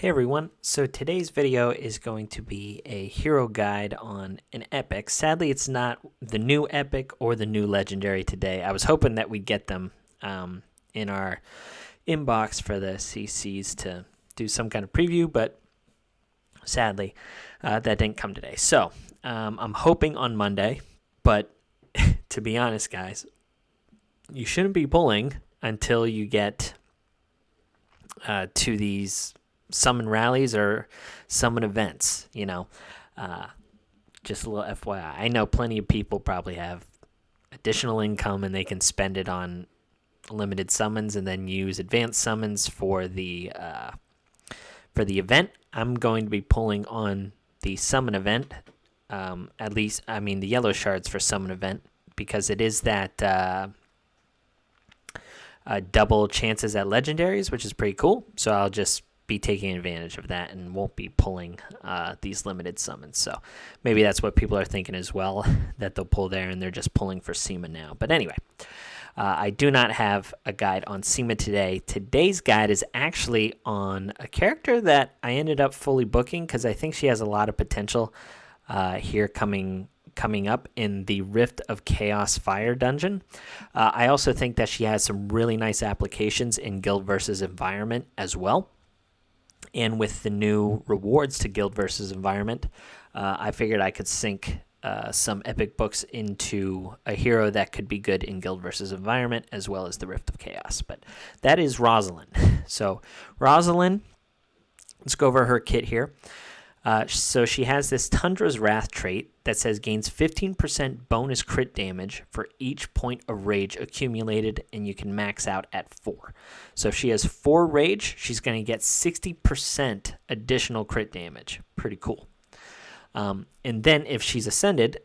Hey everyone, so today's video is going to be a hero guide on an epic. Sadly, it's not the new epic or the new legendary today. I was hoping that we'd get them in our inbox for the CCs to do some kind of preview, but sadly, that didn't come today. So I'm hoping on Monday, but to be honest, guys, you shouldn't be pulling until you get to these summon rallies or summon events, just a little FYI. I know plenty of people probably have additional income and they can spend it on limited summons and then use advanced summons for the event. I'm going to be pulling on the summon event, the yellow shards for summon event, because it is that double chances at legendaries, which is pretty cool. So I'll just be taking advantage of that and won't be pulling these limited summons. So maybe that's what people are thinking as well, that they'll pull there and they're just pulling for SEMA now. But anyway, I do not have a guide on SEMA today. Today's guide is actually on a character that I ended up fully booking because I think she has a lot of potential here coming up in the Rift of Chaos Fire dungeon. I also think that she has some really nice applications in Guild versus Environment as well. And with the new rewards to Guild versus Environment, I figured I could sink some epic books into a hero that could be good in Guild versus Environment as well as the Rift of Chaos. But that is Rozlynn. So Rozlynn, let's go over her kit here. So she has this Tundra's Wrath trait that says gains 15% bonus crit damage for each point of rage accumulated, and you can max out at 4. So if she has 4 rage, she's going to get 60% additional crit damage. Pretty cool. And then if she's ascended,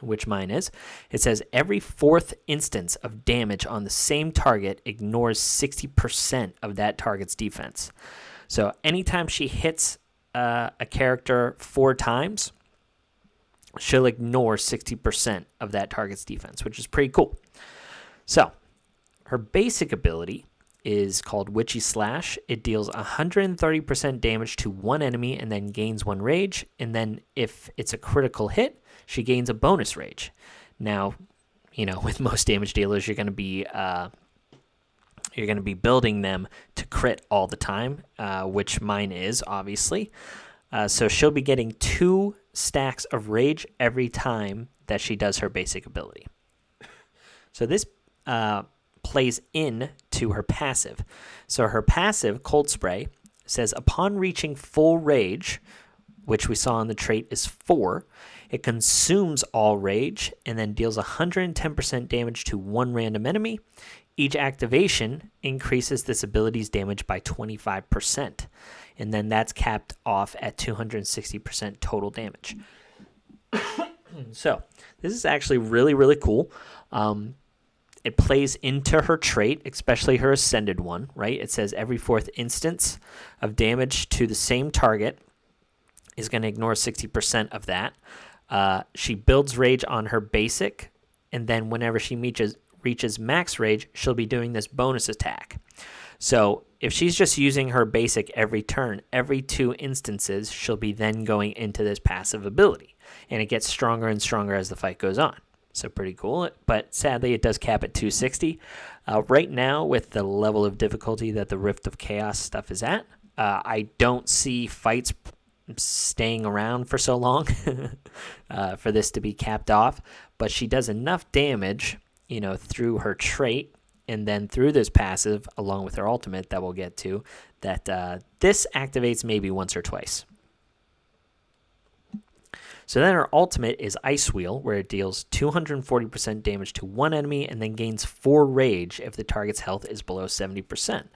which mine is, it says every 4th instance of damage on the same target ignores 60% of that target's defense. So anytime she hits a character 4 times, she'll ignore 60% of that target's defense, which is pretty cool. So her basic ability is called Witchy Slash. It deals 130% damage to one enemy and then gains 1 rage. And then if it's a critical hit, she gains a bonus rage. Now, with most damage dealers, you're going to be building them to crit all the time, which mine is, obviously. So she'll be getting 2 stacks of rage every time that she does her basic ability. So this plays in to her passive. So her passive, Cold Spray, says upon reaching full rage, which we saw in the trait is 4, it consumes all rage and then deals 110% damage to 1 random enemy. Each activation increases this ability's damage by 25%, and then that's capped off at 260% total damage. So this is actually really, really cool. It plays into her trait, especially her Ascended one, right? It says every 4th instance of damage to the same target is going to ignore 60% of that. She builds rage on her basic, and then whenever she reaches max rage, she'll be doing this bonus attack. So if she's just using her basic every turn, every 2 instances, she'll be then going into this passive ability. And it gets stronger and stronger as the fight goes on. So pretty cool. But sadly, it does cap at 260. Right now, with the level of difficulty that the Rift of Chaos stuff is at, I don't see fights staying around for so long for this to be capped off. But she does enough damage through her trait and then through this passive, along with her ultimate that we'll get to, that this activates maybe once or twice. So then her ultimate is Ice Wheel, where it deals 240% damage to 1 enemy and then gains 4 rage if the target's health is below 70%.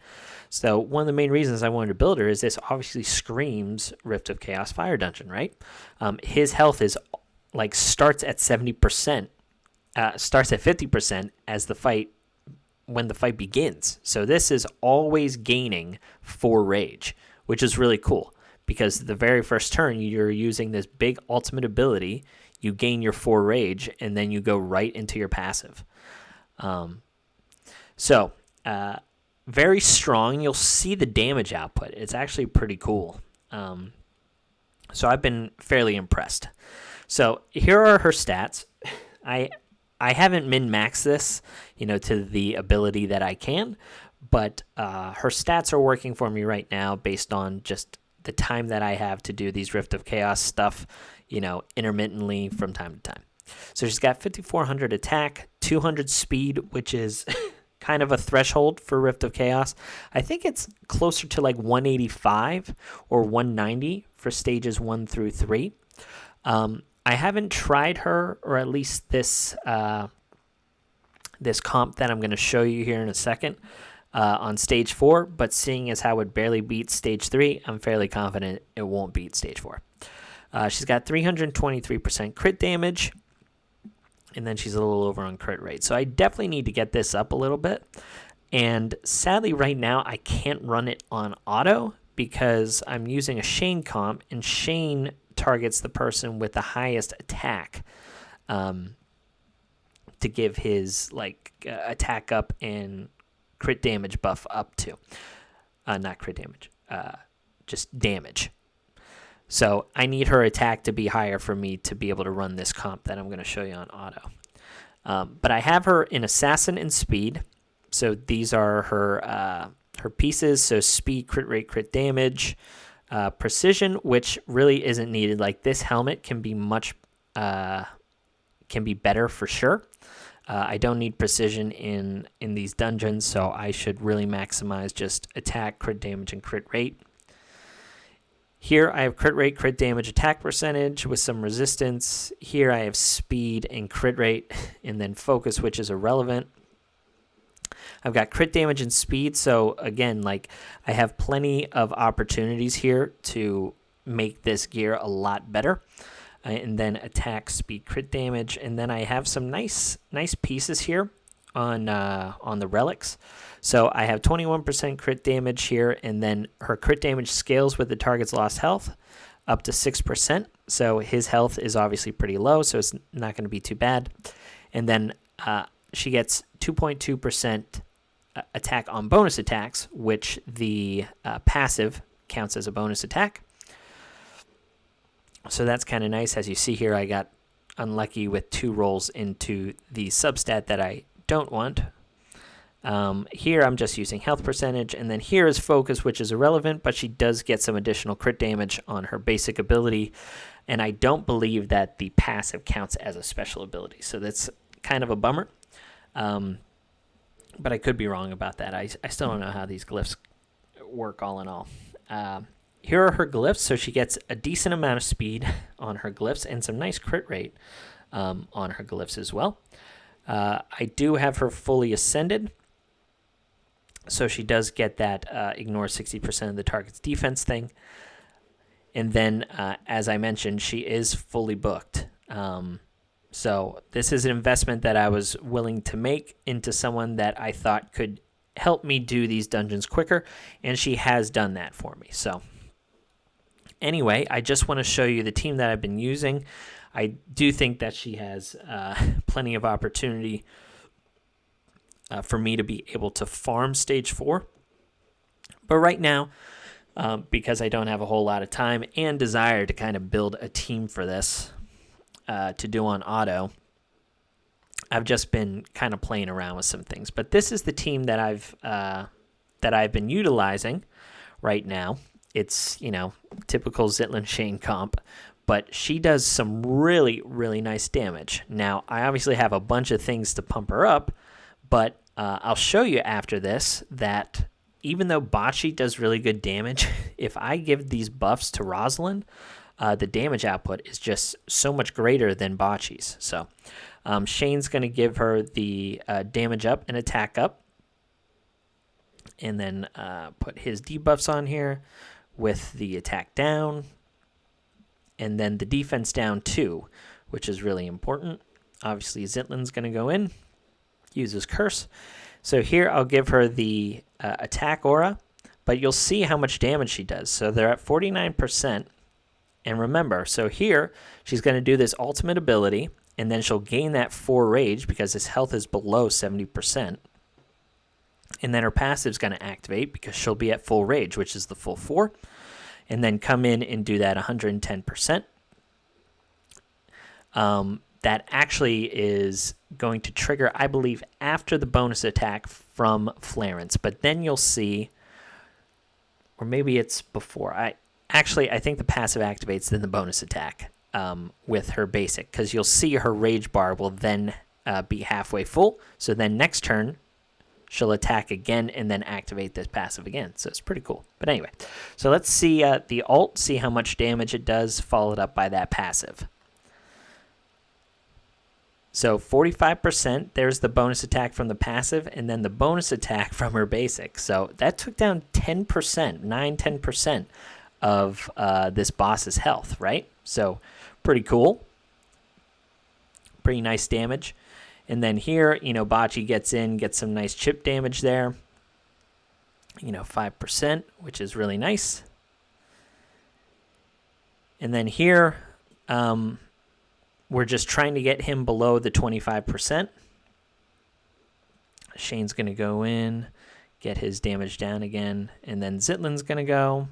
So one of the main reasons I wanted to build her is this obviously screams Rift of Chaos Fire Dungeon, right? His health is starts at 70%. Starts at 50% when the fight begins. So this is always gaining 4 rage, which is really cool because the very first turn you're using this big ultimate ability, you gain your 4 rage, and then you go right into your passive. So very strong. You'll see the damage output. It's actually pretty cool. So I've been fairly impressed. So here are her stats. I haven't min-maxed this, to the ability that I can, but her stats are working for me right now based on just the time that I have to do these Rift of Chaos stuff, intermittently from time to time. So she's got 5,400 attack, 200 speed, which is kind of a threshold for Rift of Chaos. I think it's closer to like 185 or 190 for stages 1 through 3. I haven't tried her, or at least this comp that I'm going to show you here in a second on stage 4, but seeing as how it barely beats stage 3, I'm fairly confident it won't beat stage 4. She's got 323% crit damage, and then she's a little over on crit rate. So I definitely need to get this up a little bit. And sadly, right now, I can't run it on auto because I'm using a Shane comp, and Shane targets the person with the highest attack to give his attack up and crit damage buff up to. Not crit damage, just damage. So I need her attack to be higher for me to be able to run this comp that I'm going to show you on auto. But I have her in Assassin and Speed. So these are her pieces. So Speed, crit rate, crit damage, Precision, which really isn't needed. Like this helmet can be better for sure. I don't need Precision in these dungeons, so I should really maximize just attack, crit damage, and crit rate. Here I have crit rate, crit damage, attack percentage with some resistance. Here I have speed and crit rate, and then focus, which is irrelevant. I've got crit damage and speed, so again, I have plenty of opportunities here to make this gear a lot better. And then attack, speed, crit damage, and then I have some nice pieces here on the relics. So I have 21% crit damage here, and then her crit damage scales with the target's lost health up to 6%. So his health is obviously pretty low, so it's not going to be too bad. And then she gets 2.2% attack on bonus attacks, which the passive counts as a bonus attack. So that's kind of nice. As you see here, I got unlucky with 2 rolls into the substat that I don't want. Here I'm just using health percentage, and then here is focus, which is irrelevant, but she does get some additional crit damage on her basic ability, and I don't believe that the passive counts as a special ability, so that's kind of a bummer. But I could be wrong about that. I still don't know how these glyphs work all in all. Here are her glyphs, so she gets a decent amount of speed on her glyphs and some nice crit rate on her glyphs as well. I do have her fully ascended, so she does get that ignore 60% of the target's defense thing. And then, as I mentioned, she is fully booked. So this is an investment that I was willing to make into someone that I thought could help me do these dungeons quicker, and she has done that for me. So anyway, I just want to show you the team that I've been using. I do think that she has plenty of opportunity for me to be able to farm stage 4. But right now, because I don't have a whole lot of time and desire to kind of build a team for this to do on auto, I've just been kind of playing around with some things. But this is the team that I've been utilizing right now. It's, typical Rozlynn Shane comp, but she does some really, really nice damage. Now, I obviously have a bunch of things to pump her up, but I'll show you after this that even though Bocce does really good damage, if I give these buffs to Rozlynn, the damage output is just so much greater than Bocce's. So Shane's going to give her the damage up and attack up, and then put his debuffs on here with the attack down, and then the defense down too, which is really important. Obviously, Rozlynn's going to go in, use his curse. So here I'll give her the attack aura, but you'll see how much damage she does. So they're at 49%. And remember, so here she's going to do this ultimate ability, and then she'll gain that 4 rage because his health is below 70%. And then her passive's going to activate because she'll be at full rage, which is the full 4. And then come in and do that 110%. That actually is going to trigger, I believe, after the bonus attack from Flarence. But then you'll see, or maybe it's before. I think the passive activates then the bonus attack with her basic, because you'll see her rage bar will then be halfway full. So then next turn, she'll attack again and then activate this passive again. So it's pretty cool. But anyway, so let's see the ult, see how much damage it does, followed up by that passive. So 45%, there's the bonus attack from the passive, and then the bonus attack from her basic. So that took down 10%, 10% of this boss's health, right? So pretty cool. Pretty nice damage. And then here, Bocce gets in, gets some nice chip damage there. 5%, which is really nice. And then here, we're just trying to get him below the 25%. Shane's going to go in, get his damage down again, and then Rozlynn's going to go.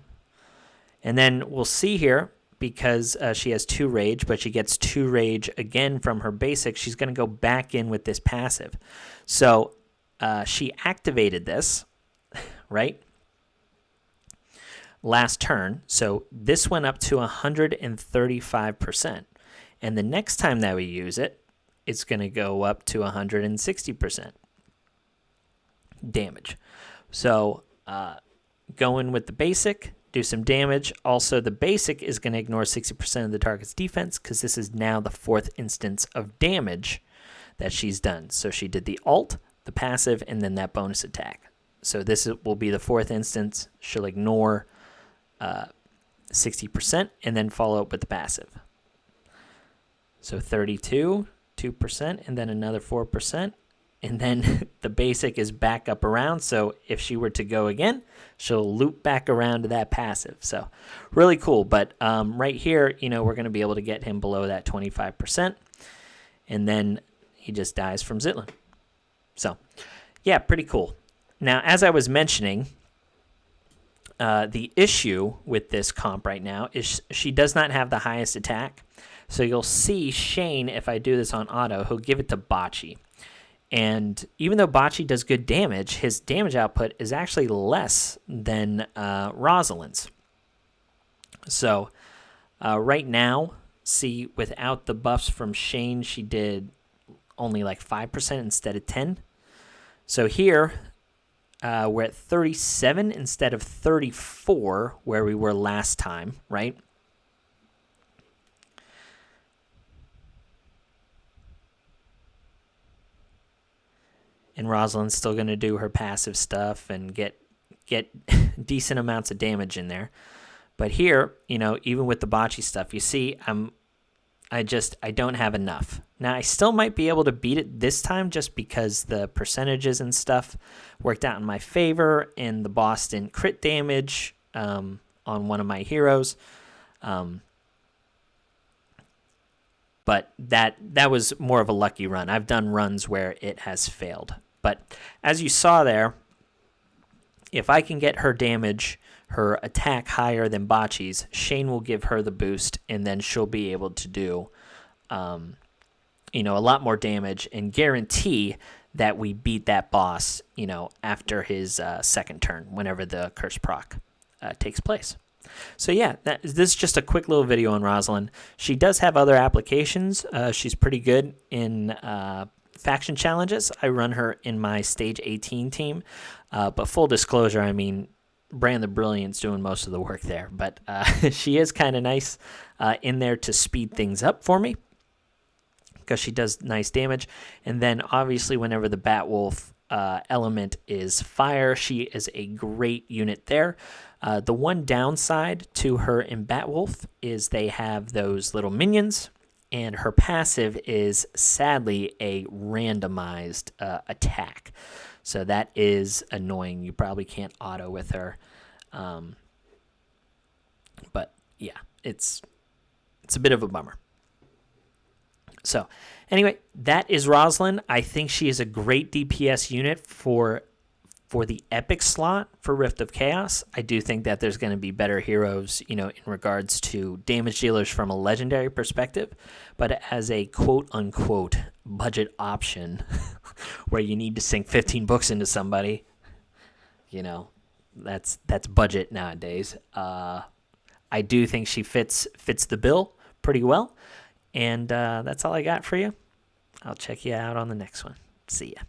And then we'll see here, because she has 2 rage, but she gets 2 rage again from her basic, she's going to go back in with this passive. So she activated this, right? Last turn. So this went up to 135%. And the next time that we use it, it's going to go up to 160% damage. So go in with the basic, do some damage. Also, the basic is going to ignore 60% of the target's defense, because this is now the 4th instance of damage that she's done. So she did the ult, the passive, and then that bonus attack. So this will be the 4th instance. She'll ignore 60% and then follow up with the passive. So 32, 2%, and then another 4%. And then the basic is back up around. So if she were to go again, she'll loop back around to that passive. So really cool. But right here, we're going to be able to get him below that 25%. And then he just dies from Rozlynn. So yeah, pretty cool. Now, as I was mentioning, the issue with this comp right now is she does not have the highest attack. So you'll see Shane, if I do this on auto, he'll give it to Bocce. And even though Bocce does good damage, his damage output is actually less than Rozlynn's. So right now, see, without the buffs from Shane, she did only like 5% instead of 10. So here, we're at 37 instead of 34, where we were last time, right? And Rozlynn's still going to do her passive stuff and get decent amounts of damage in there. But here, even with the Bocce stuff, you see, I don't have enough. Now, I still might be able to beat it this time just because the percentages and stuff worked out in my favor, and the boss didn't crit damage on one of my heroes. But that was more of a lucky run. I've done runs where it has failed. But as you saw there, if I can get her damage, her attack higher than Bocce's, Shane will give her the boost, and then she'll be able to do a lot more damage and guarantee that we beat that boss, after his second turn, whenever the curse proc takes place. So yeah, this is just a quick little video on Rozlynn. She does have other applications. She's pretty good in faction challenges. I run her in my stage 18 team, but full disclosure, Brand the Brilliant's doing most of the work there, but she is kind of nice in there to speed things up for me, because she does nice damage. And then obviously whenever the Batwolf element is fire, she is a great unit there. The one downside to her in Batwolf is they have those little minions, and her passive is sadly a randomized attack. So that is annoying. You probably can't auto with her. But yeah, it's a bit of a bummer. So anyway, that is Rozlynn. I think she is a great DPS unit for For the epic slot for Rift of Chaos, I do think that there's going to be better heroes, in regards to damage dealers from a legendary perspective. But as a quote-unquote budget option where you need to sink 15 books into somebody, that's budget nowadays. I do think she fits the bill pretty well. And that's all I got for you. I'll check you out on the next one. See ya.